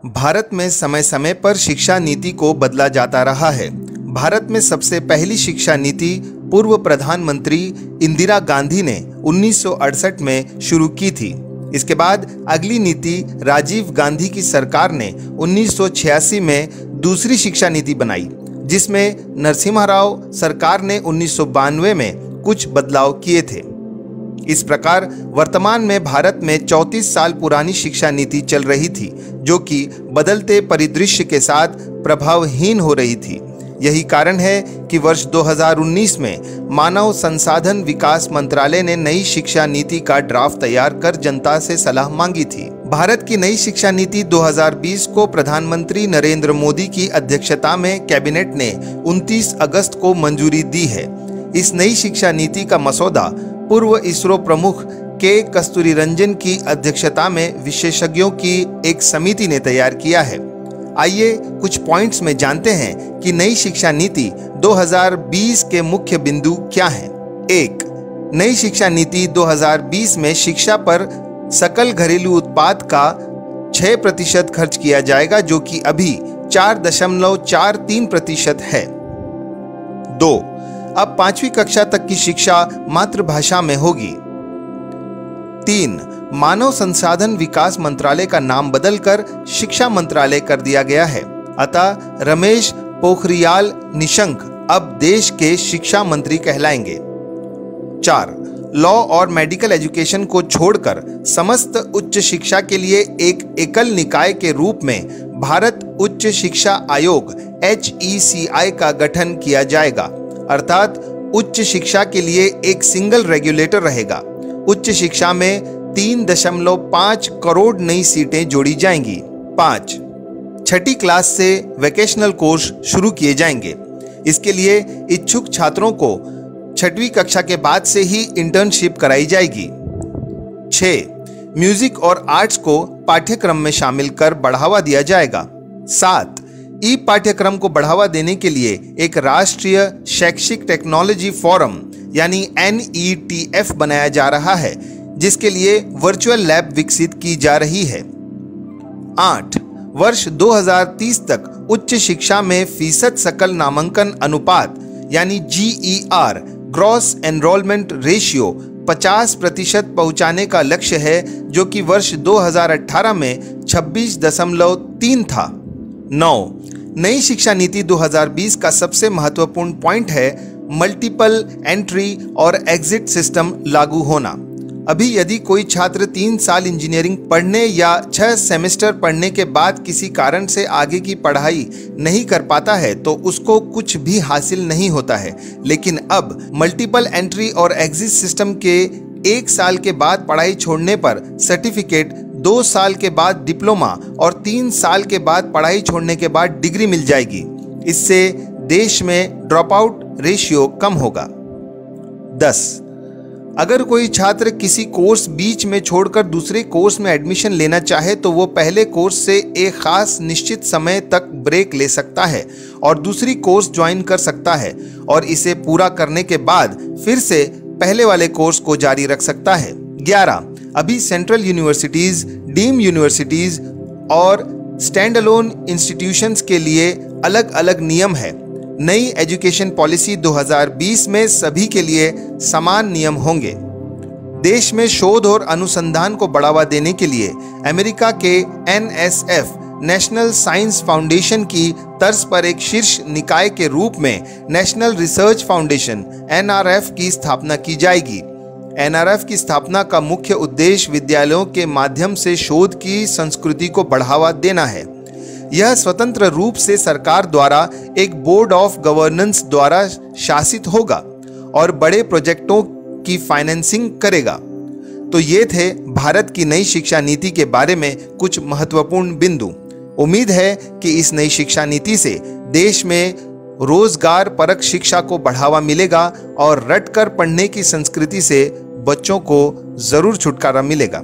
भारत में समय समय पर शिक्षा नीति को बदला जाता रहा है। भारत में सबसे पहली शिक्षा नीति पूर्व प्रधानमंत्री इंदिरा गांधी ने 1968 में शुरू की थी। इसके बाद अगली नीति राजीव गांधी की सरकार ने 1986 में दूसरी शिक्षा नीति बनाई, जिसमें नरसिम्हा राव सरकार ने 1992 में कुछ बदलाव किए थे। इस प्रकार वर्तमान में भारत में 34 साल पुरानी शिक्षा नीति चल रही थी, जो कि बदलते परिदृश्य के साथ प्रभावहीन हो रही थी। यही कारण है कि वर्ष 2019 में मानव संसाधन विकास मंत्रालय ने नई शिक्षा नीति का ड्राफ्ट तैयार कर जनता से सलाह मांगी थी। भारत की नई शिक्षा नीति 2020 को प्रधानमंत्री नरेंद्र मोदी की अध्यक्षता में कैबिनेट ने 29 अगस्त को मंजूरी दी है। इस नई शिक्षा नीति का मसौदा पूर्व इसरो प्रमुख के कस्तूरीरंजन की अध्यक्षता में विशेषज्ञों की एक समिति ने तैयार किया है। आइए कुछ पॉइंट्स में जानते हैं कि नई शिक्षा नीति 2020 के मुख्य बिंदु क्या हैं। 1. नई शिक्षा नीति 2020 में शिक्षा पर सकल घरेलू उत्पाद का 6% खर्च किया जाएगा, जो कि अभी 4.43% है। 2. अब 5वीं कक्षा तक की शिक्षा मातृभाषा में होगी। 3. मानव संसाधन विकास मंत्रालय का नाम बदलकर शिक्षा मंत्रालय कर दिया गया है, अतः रमेश पोखरियाल निशंक अब देश के शिक्षा मंत्री कहलाएंगे। 4. लॉ और मेडिकल एजुकेशन को छोड़कर समस्त उच्च शिक्षा के लिए एक एकल निकाय के रूप में भारत उच्च शिक्षा आयोग HECI का गठन किया जाएगा, अर्थात उच्च शिक्षा के लिए एक सिंगल रेगुलेटर रहेगा। उच्च शिक्षा में 3.5 करोड़ नई सीटें जोड़ी जाएंगी। 5. छठी क्लास से वोकेशनल कोर्स शुरू किए जाएंगे। इसके लिए इच्छुक छात्रों को 6वीं कक्षा के बाद से ही इंटर्नशिप कराई जाएगी। 6. म्यूजिक और आर्ट्स को पाठ्यक्रम में शामिल कर बढ़ावा दिया जाएगा। 7. ई पाठ्यक्रम को बढ़ावा देने के लिए एक राष्ट्रीय शैक्षिक टेक्नोलॉजी फोरम यानी NETF बनाया जा रहा है, जिसके लिए वर्चुअल लैब विकसित की जा रही है। 8. वर्ष 2030 तक उच्च शिक्षा में फीसद सकल नामांकन अनुपात यानी GER ग्रॉस एनरोलमेंट रेशियो 50% पहुंचाने का लक्ष्य है, जो कि वर्ष 2018 में 26.3 था। 9. नई शिक्षा नीति 2020 का सबसे महत्वपूर्ण पॉइंट है मल्टीपल एंट्री और एग्जिट सिस्टम लागू होना। अभी यदि कोई छात्र 3 साल इंजीनियरिंग पढ़ने या 6 सेमेस्टर पढ़ने के बाद किसी कारण से आगे की पढ़ाई नहीं कर पाता है तो उसको कुछ भी हासिल नहीं होता है। लेकिन अब मल्टीपल एंट्री और एग्जिट सिस्टम के 1 साल के बाद पढ़ाई छोड़ने पर सर्टिफिकेट, 2 साल के बाद डिप्लोमा और 3 साल के बाद पढ़ाई छोड़ने के बाद डिग्री मिल जाएगी। इससे देश में ड्रॉप आउट रेशियो कम होगा। 10. अगर कोई छात्र किसी कोर्स बीच में छोड़कर दूसरे कोर्स में एडमिशन लेना चाहे तो वो पहले कोर्स से एक खास निश्चित समय तक ब्रेक ले सकता है और दूसरी कोर्स ज्वाइन कर सकता है और इसे पूरा करने के बाद फिर से पहले वाले कोर्स को जारी रख सकता है। 11. अभी सेंट्रल यूनिवर्सिटीज, डीम यूनिवर्सिटीज और स्टैंड अलोन इंस्टीट्यूशंस के लिए अलग अलग नियम है। नई एजुकेशन पॉलिसी 2020 में सभी के लिए समान नियम होंगे। देश में शोध और अनुसंधान को बढ़ावा देने के लिए अमेरिका के NSF नेशनल साइंस फाउंडेशन की तर्ज पर एक शीर्ष निकाय के रूप में नेशनल रिसर्च फाउंडेशन NRF की स्थापना की जाएगी। NRF की स्थापना का मुख्य उद्देश्य विद्यालयों के माध्यम से शोध की संस्कृति को बढ़ावा देना है। यह स्वतंत्र रूप से सरकार द्वारा एक बोर्ड ऑफ गवर्नेंस द्वारा शासित होगा और बड़े प्रोजेक्टों की फाइनेंसिंग करेगा। तो ये थे भारत की नई शिक्षा नीति के बारे में कुछ महत्वपूर्ण बिंदु। उम्मीद है कि इस नई शिक्षा नीति से देश में रोजगार परक शिक्षा को बढ़ावा मिलेगा और रट कर पढ़ने की संस्कृति से बच्चों को जरूर छुटकारा मिलेगा।